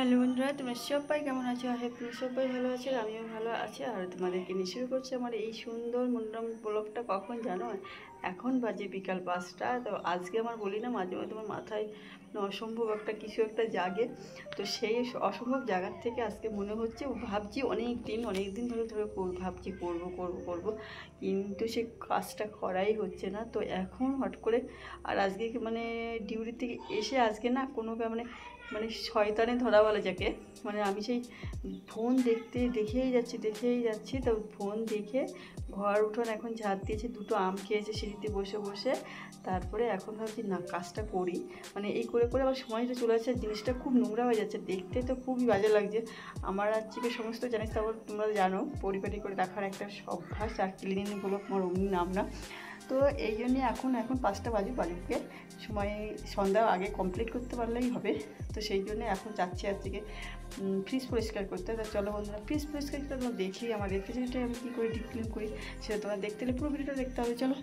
Hello বন্ধুরা, তোমরা সবাই কেমন আছো? তুমি সবাই ভালো আছো, আমিও ভালো আছি। আর তোমাদেরকে নিয়ে শুরু করছি আমার এই সুন্দর মনোরম ব্লগটা। কখন জানো? এখন বাজে বিকাল 5টা। তো আজকে আমার বলি না, মাঝে মাঝে তোমার মাথায় অসম্ভব একটা কিছু একটা জাগে। তো সেই অসম্ভব জায়গার থেকে আজকে মনে হচ্ছে, ভাবছি অনেক দিন ধরে ভাবছি করবো করবো করবো, কিন্তু সে কাজটা করাই হচ্ছে না। তো এখন হট করে, আর আজকে মানে ডিউটি থেকে এসে আজকে না কোনো মানে মানে শয়তানে ধরা বলে যাকে, মানে আমি সেই ফোন দেখেই যাচ্ছি। তো ফোন দেখে ঘর উঠোন এখন ঝাড় দিয়েছে, দুটো আম খেয়েছে সিঁড়িতে বসে বসে। তারপরে এখন ভাবছি না কাজটা করি, মানে এই করে করে আমার সময়টা চলে যাচ্ছে, জিনিসটা খুব নোংরা হয়ে যাচ্ছে, দেখতে তো খুবই বাজে লাগছে। আমার আজকে সমস্ত জানিস, তারপর তোমরা জানো পরিপাটি করে রাখার একটা অভ্যাস, আর ক্লিনিংগুলো আমার অমনি নাম না। তো এই জন্যে এখন 5টা বাজুকে সময়, সন্ধ্যা আগে কমপ্লিট করতে পারলেই হবে। তো সেই জন্য এখন যাচ্ছি আজকে ফ্রিজ পরিষ্কার করতে। তা চলো বন্ধুরা, ফ্রিজ পরিষ্কার করতে তোমরা দেখি আমার রেফ্রিজারেটরে আমি কী করে ডিপ ক্লিন করি, সেটা তোমরা দেখতে হলে পুরো ভিডিওটা দেখতে হবে। চলো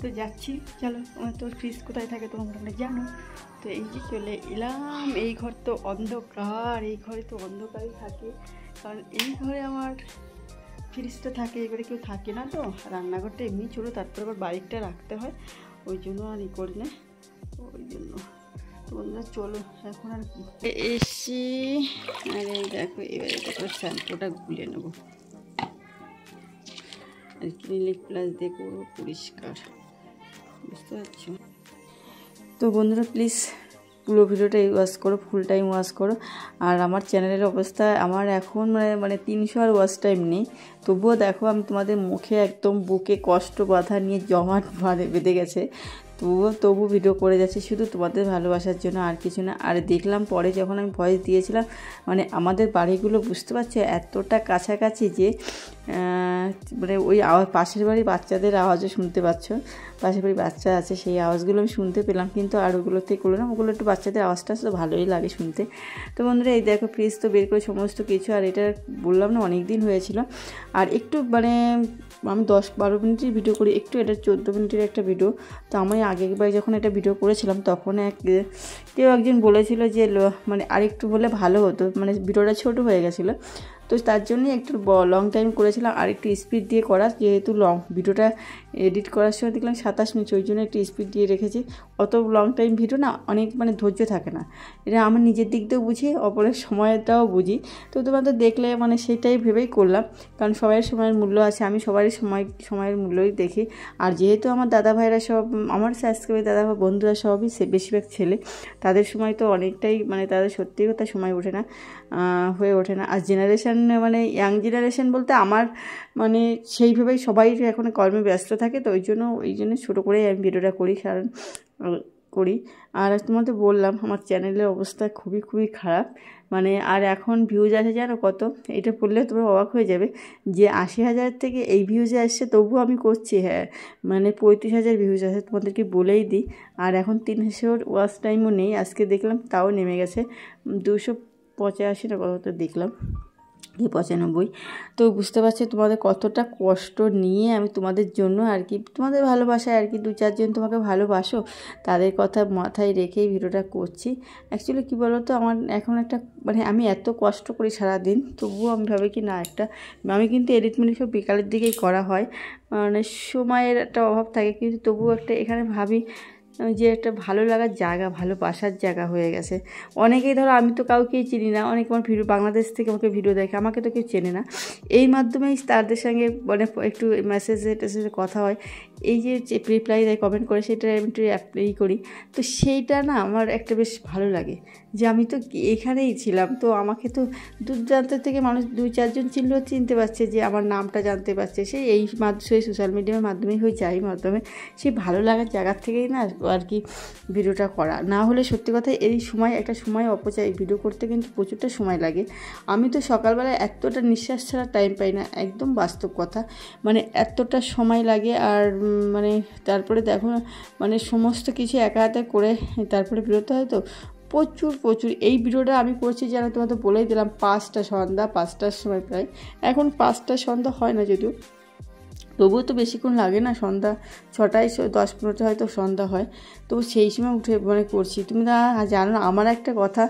তো যাচ্ছি, চলো। তোর ফ্রিজ কোথায় থাকে তোমরা জানো। তো এই যে চলে এলাম, এই ঘর তো অন্ধকার, এই ঘরে তো অন্ধকারই থাকে, কারণ এই ঘরে আমার ফ্রিজটা থাকে, এবারে কেউ থাকে না। তো রান্নাঘরটা এমনি ছোটো, তারপর আবার বাইকটা রাখতে হয়, ওই জন্য আর করি না, ওই জন্য। তো বন্ধুরা চলো এখন আর এসি, আরে দেখো এবারে দেখো শ্যাম্পুটা গুলে নেবো, আর ক্লিনিক প্লাস দিয়ে করবো পরিষ্কার, বুঝতে পারছো? তো বন্ধুরা প্লিজ পুরো ভিডিওটা ওয়াচ করো, ফুল টাইম ওয়াচ করো। আর আমার চ্যানেলের অবস্থা, আমার এখন মানে 300 আর ওয়াচ টাইম নেই, তবুও দেখো আমি তোমাদের মুখে একদম বুকে কষ্ট বাঁধা নিয়ে জমাট বেঁধে গেছে, তবু ভিডিও করে যাচ্ছি শুধু তোমাদের ভালোবাসার জন্য, আর কিছু না। আর দেখলাম পরে যখন আমি ভয়েস দিয়েছিলাম, মানে আমাদের বাড়িগুলো বুঝতে পারছো এতটা কাছাকাছি যে মানে ওই পাশের বাড়ির বাচ্চাদের আওয়াজও শুনতে পাচ্ছ, পাশের বাড়ির বাচ্চা আছে সেই আওয়াজগুলো আমি শুনতে পেলাম, কিন্তু আর ওগুলোতে করলো না, ওগুলো একটু বাচ্চাদের আওয়াজটা তো ভালোই লাগে শুনতে। তো বন্ধুরা এই দেখো ফ্রিজ তো বের করে সমস্ত কিছু, আর এটা বললাম না অনেক দিন হয়েছিল, আর একটু মানে আমি 10-12 মিনিটের ভিডিও করি, একটু এটা 14 মিনিটের একটা ভিডিও। তো আমি আগেরবার যখন এটা ভিডিও করেছিলাম তখন কেউ একজন বলেছিল যে মানে আরেকটু হলে ভালো হতো, মানে ভিডিওটা ছোটো হয়ে গেছিলো, তো তার জন্যই একটু লং টাইম করেছিলাম, আর একটু স্পিড দিয়ে করা, যেহেতু ভিডিওটা এডিট করার সময় দেখলাম 27 মিনিট, ওই জন্য একটু স্পিড দিয়ে রেখেছি। অত লং টাইম ভিডিও না অনেক মানে ধৈর্য থাকে না, এটা আমার নিজের দিক দিয়েও বুঝি, অপরের সময়টাও বুঝি। তো তোমাদের দেখলে মানে সেটাই ভেবেই করলাম, কারণ সবাই সময়ের মূল্য আছে, আমি সবারই সময়ের মূল্যই দেখি। আর যেহেতু আমার দাদা ভাইরা সব, আমার সাবস্ক্রাইবার দাদা ভাই বন্ধুরা সবই বেশিরভাগ ছেলে, তাদের সময় তো অনেকটাই মানে তাদের সত্যি কথা সময় হয়ে ওঠে না। আর জেনারেশান মানে ইয়াং জেনারেশান বলতে আমার মানে সেইভাবেই সবাই এখন কর্মে ব্যস্ত থাকে, তো ওই জন্য ছোটো করেই আমি ভিডিওটা করি। আর তোমাদের বললাম আমার চ্যানেলের অবস্থা খুবই খারাপ, মানে আর এখন ভিউজ আসে জানো কত, এটা বললে তোমরা অবাক হয়ে যাবে, যে 80,000 থেকে এই ভিউজে আসছে, তবুও আমি করছি, হ্যাঁ মানে 35,000 ভিউজ আসে, তোমাদেরকে বলেই দিই। আর এখন 300 ওয়াচ টাইমও নেই, আজকে দেখলাম তাও নেমে গেছে 285 না কত দেখলাম, 95। তো বুঝতে পারছি তোমাদের কতটা কষ্ট নিয়ে আমি তোমাদের জন্য আর কি, তোমাদের ভালোবাসায় আর কি, 2-4 জন তোমাকে ভালোবাসো তাদের কথা মাথায় রেখেই ভিডিওটা করছি। অ্যাকচুয়ালি কী বলো তো, আমার এখন একটা মানে আমি এত কষ্ট করি সারাদিন, তবুও আমি ভাবি কি না একটা, আমি কিন্তু এডিটমেন্ট সব বিকালের দিকেই করা হয়, মানে সময়ের একটা অভাব থাকে, কিন্তু তবুও একটা এখানে ভাবি যে একটা ভালো লাগার জায়গা, ভালোবাসার জায়গা হয়ে গেছে। অনেকেই ধরো আমি তো কাউকেই চিনি না, অনেকে আমার ভিডিও বাংলাদেশ থেকে আমাকে ভিডিও দেখে, আমাকে তো কেউ চেনে না, এই মাধ্যমেই তাদের সঙ্গে মানে একটু টেসেজে কথা হয়, এই যে রিপ্লাই দেয় কমেন্ট করে, সেটা আমি একটু অ্যাপ্লাই করি। তো সেইটা না আমার একটা বেশ ভালো লাগে, যে আমি তো এখানেই ছিলাম, তো আমাকে তো দূর দূরান্ত থেকে মানুষ 2-4 জন চিনতে পারছে, যে আমার নামটা জানতে পারছে, সেই সোশ্যাল মিডিয়ার মাধ্যমেই হয়েছে, এই মাধ্যমে সেই ভালো লাগার জায়গার থেকেই না আর কি ভিডিওটা করা। না হলে সত্যি কথা এই একটা সময় অপচয়, ভিডিও করতে কিন্তু প্রচুরটা সময় লাগে। আমি তো সকালবেলায় এতটা নিঃশ্বাস ছাড়া টাইম পাই না, একদম বাস্তব কথা, মানে এতটা সময় লাগে। আর মানে তারপরে দেখো মানে সমস্ত কিছু একা হাতে করে তারপরে বেরোতে হয়, তো প্রচুর এই ভিডিওটা আমি করছি যেন তোমাদের বলেই দিলাম, 5টা সন্ধ্যা, 5টার সময় প্রায়, এখন 5টা সন্ধ্যা হয় না যদিও, তবুও তো বেশিক্ষণ লাগে না, সন্ধ্যা 6টায় 10-15টা হয়তো সন্ধ্যা হয়, তো সেই সময় উঠে মানে করছি। তুমি জানো না আমার একটা কথা,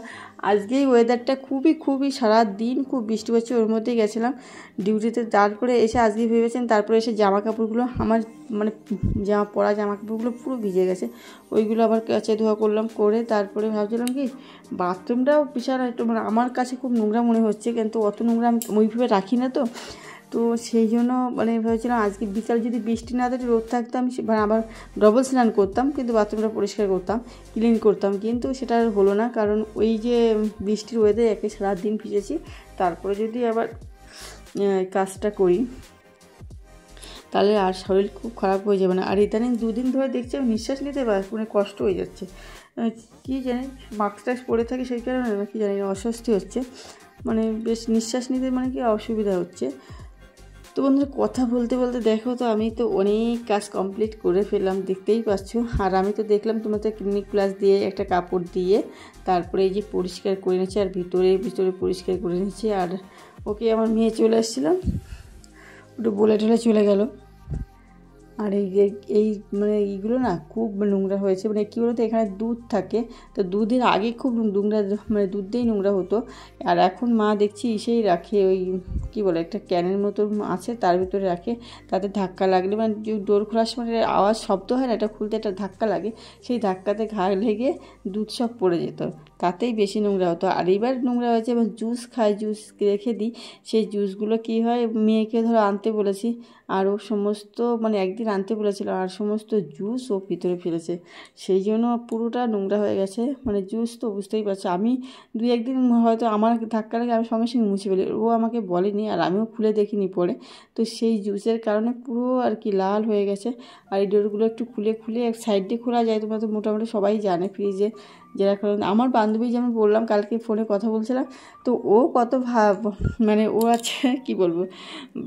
আজকেই ওয়েদারটা খুবই সারা দিন খুব বৃষ্টি হচ্ছে, ওর মধ্যেই গেছিলাম ডিউটিতে। তারপরে এসে আজকে ভেবেছেন, তারপরে এসে জামা কাপড়গুলো আমার মানে পরা জামা কাপড়গুলো পুরো ভিজে গেছে, ওইগুলো আবার কাচে ধোয়া করলাম, করে তারপরে ভাবছিলাম কি বাথরুমটাও বিশাল একটু মানে আমার কাছে খুব নোংরা মনে হচ্ছে, কিন্তু অত নোংরা আমি ওইভাবে রাখি না, তো সেই জন্য মানে ভেবেছিলাম আজকে বিকাল যদি বৃষ্টি না থাকলে রোদ থাকতো আমি আবার ডবল স্নান করতাম, কিন্তু বাথরুমটা পরিষ্কার করতাম, ক্লিন করতাম, কিন্তু সেটা আর হলো না, কারণ ওই যে বৃষ্টির ওয়েদারে একে সারাদিন ভিজেছি। তারপরে যদি আবার কাজটা করি তাহলে আর শরীর খুব খারাপ হয়ে যাবে না। আর ইদানিং 2 দিন ধরে দেখছি আমি নিঃশ্বাস নিতে মানে কষ্ট হয়ে যাচ্ছে, কী জানি মাস্ক টাস্ক পরে থাকি সেই কারণে না কি জানি অস্বস্তি হচ্ছে, মানে বেশ নিঃশ্বাস নিতে মানে কি অসুবিধা হচ্ছে। তো বন্ধুরা কথা বলতে বলতে দেখো তো আমি তো অনেক কাজ কমপ্লিট করে ফেললাম, দেখতেই পাচ্ছ। আর আমি তো দেখলাম তোমাদের ক্লিনিক প্লাস দিয়ে একটা কাপড় দিয়ে তারপরে এই যে পরিষ্কার করে নিচ্ছি, আর ভিতরে পরিষ্কার করে নিচ্ছি। আর ওকে আমার মেয়ে চলে আসছিলাম, ওটা বলে টলে চলে গেল। আর এই মানে এইগুলো না খুব নোংরা হয়েছে, মানে কী বলতো এখানে দুধ থাকে, তো দুধের আগে খুব নোংরা মানে দুধ দিয়েই নোংরা হতো, আর এখন মা দেখছি এসেই রাখে ওই কী বলে একটা ক্যানের মতো আছে তার ভিতরে রাখে, তাতে ধাক্কা লাগলে মানে ডোর খোলার সময় আওয়াজ শব্দ হয় না, এটা খুলতে একটা ধাক্কা লাগে, সেই ধাক্কাতে ঘা লেগে দুধ সব পড়ে যেত, তাতেই বেশি নোংরা হতো। আর এইবার নোংরা হয়েছে, এবার জুস খাই, জুস রেখে দিই, সেই জুসগুলো কী হয় মেয়েকে ধরো আনতে বলেছি, আর ও সমস্ত মানে একদিন আনতে বলেছিল আর সমস্ত জুস ও ভিতরে ফেলেছে, সেই জন্য পুরোটা নোংরা হয়ে গেছে। মানে জুস তো বুঝতেই পারছো, আমি 2-1 দিন হয়তো আমার ধাক্কা লাগে আমি সঙ্গে সঙ্গে মুছে ফেলি, ও আমাকে বলেনি আর আমিও খুলে দেখিনি পরে, তো সেই জুসের কারণে পুরো আর কি লাল হয়ে গেছে। আর এই ডোরগুলো একটু খুলে এক সাইড দিয়ে খোলা যায়, তোমরা তো মোটামুটি সবাই জানে ফ্রিজে যারা কারণ আমার বান্ধবী যেমন বললাম কালকে ফোনে কথা বলছিলাম, তো ও কত মানে ও আছে কি বলবো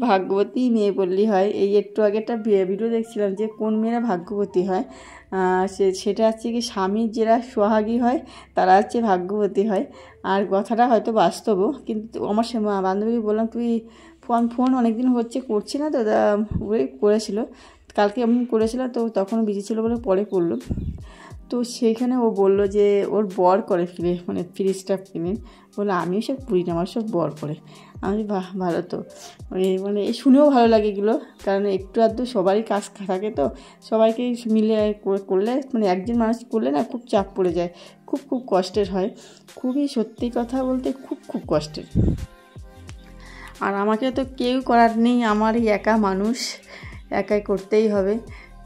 ভাগ্যবতী মেয়ে বললেই হয়। এই একটু আগে একটা ভিডিও দেখছিলাম যে কোন মেয়েরা ভাগ্যবতী হয়, সেটা হচ্ছে কি স্বামীর যারা সোহাগী হয় তারা হচ্ছে ভাগ্যবতী হয়। আর কথাটা হয়তো বাস্তবও, কিন্তু আমার সে বান্ধবীকে বললাম তুই ফোন অনেকদিন হচ্ছে করছি না, তো ওই করেছিল কালকে এমন করেছিল, তো তখন বিজি ছিল বলে পরে করলো, তো সেইখানে ও বললো যে ওর বর করে মানে ফ্রিজটা কিনে, বলে আমিও সব করি না, আমার সব বর করে। আমি বাহ ভালো তো, মানে শুনেও ভালো লাগে এগুলো, কারণ একটু আধটু সবারই কাজ থাকে, তো সবাইকে মিলে করলে মানে একজন মানুষ করলে না খুব চাপ পড়ে যায়, খুব কষ্টের হয়, খুবই সত্যি কথা বলতে খুব কষ্টের। আর আমাকে তো কেউ করার নেই, আমারই একা মানুষ, একাই করতেই হবে।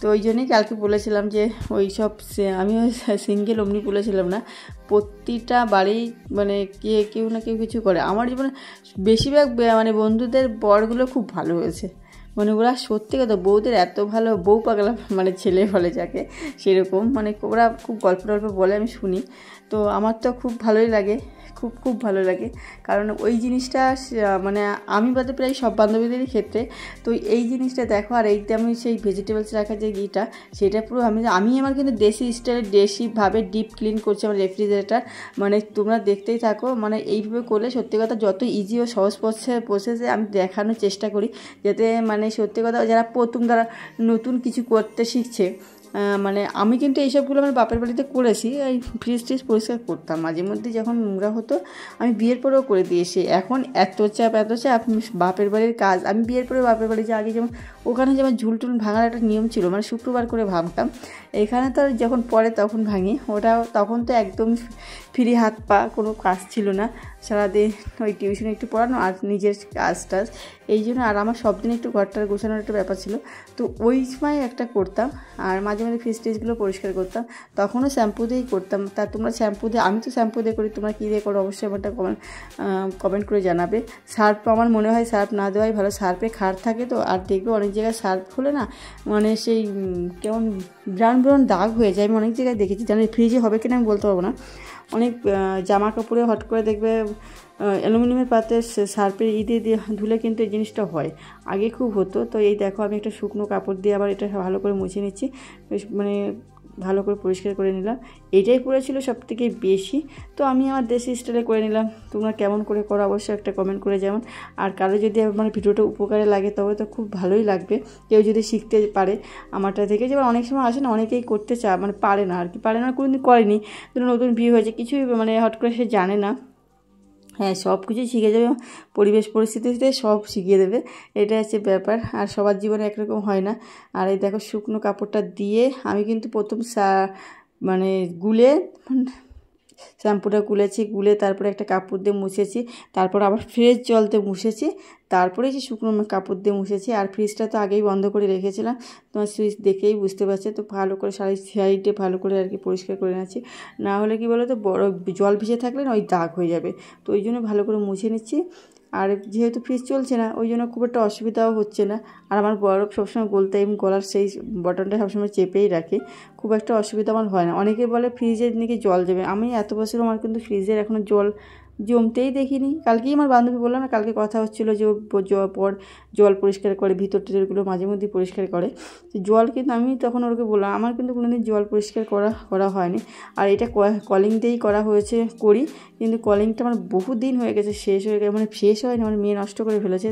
তো ওই জন্যই কালকে বলেছিলাম যে ওই সব আমিও সিঙ্গেল অমনি বলেছিলাম না, প্রতিটা বাড়ি মানে কেউ না কেউ কিছু করে। আমার জীবনে বেশিরভাগ মানে বন্ধুদের বরগুলো খুব ভালো হয়েছে, মানে ওরা সত্যি কথা বউদের এত ভালো, বউ পাগলা মানে ছেলে বলে যাকে সেরকম, মানে ওরা খুব গল্প বলে আমি শুনি, তো আমার তো খুব ভালোই লাগে, খুব ভালো লাগে, কারণ ওই জিনিসটা মানে আমি বাদে প্রায় সব বান্ধবীদেরই ক্ষেত্রে, তো এই জিনিসটা দেখো। আর এইটা আমি সেই ভেজিটেবলস রাখার যে ঘিটা সেটা পুরো আমি আমার কিন্তু দেশি স্টাইলে দেশিভাবে ডিপ ক্লিন করছি আমার রেফ্রিজারেটার, মানে তোমরা দেখতেই থাকো, মানে এইভাবে করলে সত্যি কথা যত ইজি ও সহজ প্রসেসে আমি দেখানোর চেষ্টা করি, যাতে মানে সত্যি কথা যারা প্রথম তারা নতুন কিছু করতে শিখছে, মানে আমি কিন্তু এইসবগুলো আমার বাপের বাড়িতে করেছি, এই ফ্রিজ ট্রিজ পরিষ্কার করতাম মাঝে মধ্যে যখন নোংরা হতো, আমি বিয়ের পরেও করে দিয়েছি। এখন এত চাপ বাপের বাড়ির কাজ, আমি বিয়ের পরে বাপের বাড়ি যে আগে যেমন ওখানে যেমন ঝুলটুল ভাঙার একটা নিয়ম ছিল, মানে শুক্রবার করে ভাঙতাম, এখানে তো যখন পরে তখন ভাঙি, তখন তো একদম ফ্রি হাত পা, কোনো কাজ ছিল না, সারাদিন ওই টিউশনে একটু পড়ানো আর নিজের কাজ টাজ, এই জন্য আর আমার সব দিন একটু ঘরটার গোছানোর একটা ব্যাপার ছিল, তো ওই সময় একটা করতাম। আর মাঝে মাঝে ফ্রিজ ট্রিজগুলো পরিষ্কার করতাম, তখনও শ্যাম্পু দিয়েই করতাম। তা তোমরা শ্যাম্পু দিয়ে, আমি তো শ্যাম্পু দিয়ে করি, তোমরা কী দিয়ে করো অবশ্যই আমারটা কমেন্ট করে জানাবে। সার্ফ আমার মনে হয় সার্ফ না দেওয়াই ভালো, সার্ফে খার থাকে তো, আর দেখবে অনেক জায়গায় সার্ফ হলে না মানে সেই কেমন ব্রাউন দাগ হয়ে যায়, আমি অনেক জায়গায় দেখেছি, জানি ফ্রিজে হবে কিনা আমি বলতে পারবো না, অনেক জামা কাপড়ে হট করে দেখবে অ্যালুমিনিয়ামের পাত্রে সার্ফের দিয়ে ধুলে কিন্তু এই জিনিসটা হয়, আগে খুব হতো। তো এই দেখো আমি একটা শুকনো কাপড় দিয়ে আবার এটা ভালো করে মুছে নিচ্ছি, মানে ভালো করে পরিষ্কার করে নিলাম। এইটাই পড়েছিল সবথেকে বেশি, তো আমি আমার দেশি স্টাইলে করে নিলাম। তোমরা কেমন করে করো অবশ্যই একটা কমেন্ট করে যেমন, আর কারো যদি আমার ভিডিওটা উপকারে লাগে তবে তো খুব ভালোই লাগবে, কেউ যদি শিখতে পারে আমারটা থেকে। যেমন অনেক সময় আসে না, অনেকেই করতে চায় মানে পারে না আর কি, পারে না কোনোদিন করেনি, ধরো নতুন বিয়ে হয়েছে, কিছুই মানে হট করে সে জানে না। হ্যাঁ, সব কিছুই শিখে যাবে, পরিবেশ পরিস্থিতিতে সব শিখিয়ে দেবে, এটা হচ্ছে ব্যাপার। আর সবার জীবনে একরকম হয় না। আর এই দেখো শুকনো কাপড়টা দিয়ে আমি কিন্তু প্রথম মানে গুলে শ্যাম্পুটা গুলে তারপরে একটা কাপড় দিয়ে মুছেছি, তারপর আবার ফ্রেশ জল দিয়ে মুছেছি, তারপরে যে শুকনো কাপড় দিয়ে মুছেছি। আর ফ্রিজটা তো আগেই বন্ধ করে রেখেছিলাম, তোমার সুইচ দেখেই বুঝতে পারছে। তো ভালো করে সাইডে ভালো করে আর কি পরিষ্কার করে নিচ্ছি, না হলে কি বলো তো বড় জল ভিজে থাকলে না ওই দাগ হয়ে যাবে, তো ওই জন্য ভালো করে মুছে নিচ্ছি। আর যেহেতু ফ্রিজ চলছে না ওই জন্য খুব একটা অসুবিধাও হচ্ছে না। আর আমার বরফ সবসময় গলতে আমি গলার সেই বটনটা সবসময় চেপেই রাখি, খুব একটা অসুবিধা আমার হয় না। অনেকে বলে ফ্রিজের নাকি জল যাবে, আমি এত বছর আমার কিন্তু ফ্রিজের এখনও জল জমতেই দেখিনি। কালকেই আমার বান্ধবী বললাম না, কালকে কথা হচ্ছিলো যে পর জল পরিষ্কার করে, ভিতর টিতরগুলো মাঝে মধ্যেই পরিষ্কার করে জল, কিন্তু আমি তখন ওকে বললাম আমার কিন্তু কোনোদিন জল পরিষ্কার করা হয়নি। আর এটা কলিং দিয়েই করা হয়েছে কিন্তু কলিংটা আমার বহু দিন হয়ে গেছে, শেষ হয়ে গেছে, মানে শেষ হয়নি, আমার মেয়ে নষ্ট করে ফেলেছে,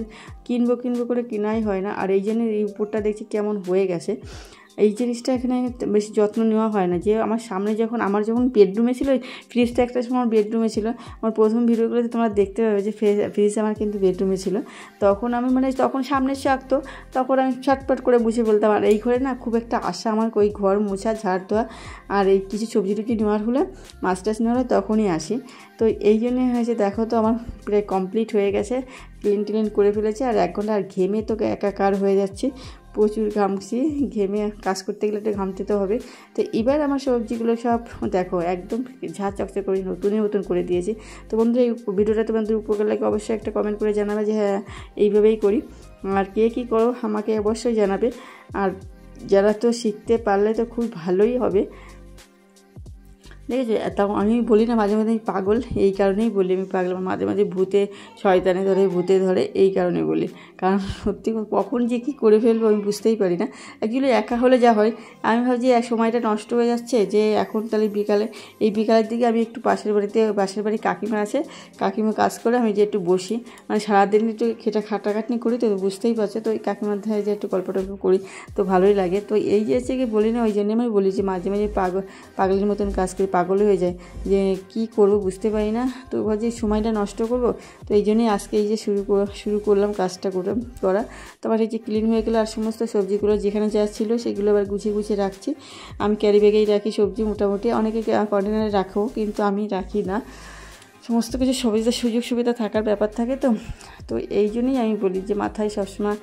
কিনবো করে কেনাই হয় না। আর এই জন্য এই উপরটা দেখছি কেমন হয়ে গেছে, এই জিনিসটা এখানে বেশি যত্ন নেওয়া হয় না। যে আমার সামনে আমার যখন বেডরুমে ছিল, ফ্রিজটা একটা সময় আমার বেডরুমে ছিল, আমার প্রথম ভিডিওগুলোতে তোমরা দেখতে পাবে যে ফ্রিজ আমার কিন্তু বেডরুমে ছিল। তখন আমি তখন সামনে থাকতো, তখন আমি ছটপট করে বুঝে বলতাম। আর এই ঘরে না খুব একটা আশা আমার, ওই ঘর মোছা ঝাড় দেওয়া আর এই কিছু সবজি টুবজি নেওয়ার হলে, মাছ টাছ নেওয়ার হলে তখনই আসি। তো এই জন্যে হয়েছে, দেখো তো আমার প্রায় কমপ্লিট হয়ে গেছে, ক্লিন করে ফেলেছে। আর 1 ঘন্টা, আর ঘেমে তো একাকার হয়ে যাচ্ছে, প্রচুর ঘামছি, ঘেমে কাজ করতে গেলে একটু ঘামতে তো হবে। তো এবার আমার সবজিগুলো সব দেখো একদম ঝাঁ চকচক করে নতুন করে দিয়েছি। তো বন্ধুরা এই ভিডিওটা তোমাদের উপকার লাগে অবশ্যই একটা কমেন্ট করে জানাবে যে হ্যাঁ এইভাবেই করি। আর কে কী করো আমাকে অবশ্যই জানাবে। আর যারা তো শিখতে পারলে তো খুব ভালোই হবে, দেখেছো। তাও আমি বলি না মাঝে মাঝে আমি পাগল, এই কারণেই বলি আমি পাগল, মাঝে মাঝে শয়তানে ভূতে ধরে এই কারণে বলি। কারণ সত্যি কখন যে কী করে ফেলবো আমি বুঝতেই পারি না। অ্যাকচুয়ালি একা হলে যা হয়, আমি ভাবছি সময়টা নষ্ট হয়ে যাচ্ছে, যে এখন তাহলে বিকালের দিকে আমি একটু পাশের বাড়ি কাকিমা আছে, কাকিমা কাজ করে, আমি যে একটু বসি, মানে সারাদিন একটু খাটাখাটনি করি, তো বুঝতেই পারছো। তো ওই কাকিমার ধারে যে একটু গল্প টল্প করি, তো ভালোই লাগে। তো এই যে হচ্ছে কি বলি না, ওই জন্য আমি বলি যে মাঝে মাঝে পাগলের মতন কাজ করি, পাগল হয়ে যায়, যে কি করব বুঝতে পারি না। তো ভাবছি সময়টা নষ্ট করব, তো এই জন্যই আজকে এই যে শুরু করলাম কাজটা করা। তারপর এই যে ক্লিন হয়ে গেলো, আর সমস্ত সবজিগুলো যেখানে যা ছিল সেগুলো আবার গুছিয়ে রাখছি। আমি ক্যারি ব্যাগেই রাখি সবজি মোটামুটি, অনেকে কন্টেনারে রাখো, কিন্তু আমি রাখি না। সমস্ত কিছু সুযোগ সুবিধা থাকার ব্যাপার থাকে, তো এই জন্যই আমি বলি যে মাথায় সবসময়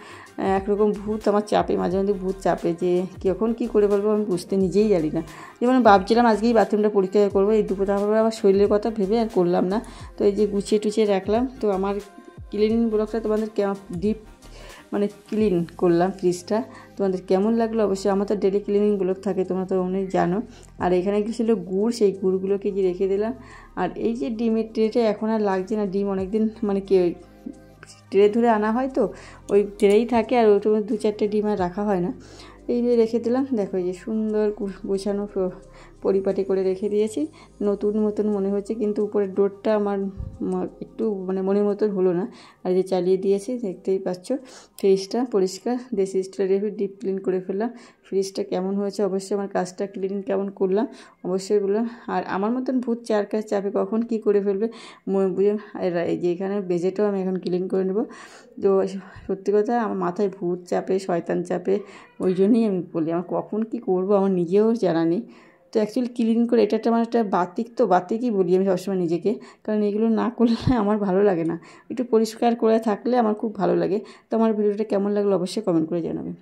একরকম ভূত আমার চাপে, মাঝে মধ্যে ভূত চাপে, যে কখন কী করে বলবো আমি নিজেই জানি না। যেমন ভাবছিলাম আজকেই বাথরুমটা পরিষ্কার করবো, এই দুপুরে আবার শরীরের কথা ভেবে আর করলাম না। তো এই যে গুছিয়ে রাখলাম। তো আমার ক্লিনিং ব্লগটা তোমাদের ডিপ ক্লিন করলাম ফ্রিজটা, তোমাদের কেমন লাগলো অবশ্যই। আমার তো ডেলি ক্লিনিং ব্লগ থাকে, তোমরা তো অনেক জানো। আর এখানে ছিল গুড়, সেই গুড়গুলোকে যে রেখে দিলাম। আর এই যে ডিমের ট্রেটা এখন আর লাগছে না, ডিম অনেকদিন ট্রে ধরে আনা হয়, তো ওই ট্রেই থাকে, আর ওইটা 2-4টে ডিম আর রাখা হয় না, এইভাবে রেখে দিলাম। দেখো এই যে সুন্দর গোছানো পরিপাটি করে রেখে দিয়েছি, নতুন মতন মনে হচ্ছে, কিন্তু উপরের ডোরটা আমার একটু মনের মতন হলো না। আর যে চালিয়ে দিয়েছি, দেখতেই পাচ্ছ। ফ্রিজটা পরিষ্কার, দেশি স্টাইলে ডিপ ক্লিন করে ফেললাম। ফ্রিজটা কেমন হয়েছে অবশ্যই, আমার কাজটা ক্লিন কেমন করলাম অবশ্যই বললাম। আর আমার মতন ভূত চাপে কখন কি করে ফেলবে বুঝে, এই যে এখানে বেজেটাও আমি এখন ক্লিন করে নেব। তো সত্যি কথা আমার মাথায় ভূত চাপে, শয়তান চাপে, ওই জন্যই আমি বলি আমার কখন কি করব আমার নিজেও জানা নেই। তো অ্যাকচুয়ালি ক্লিন করে এটা আমার একটা বাতিকই বলি আমি সবসময় নিজেকে, কারণ এগুলো না করলে আমার ভালো লাগে না, একটু পরিষ্কার করে থাকলে আমার খুব ভালো লাগে। তো আমার ভিডিওটা কেমন লাগলো অবশ্যই কমেন্ট করে জানাবেন।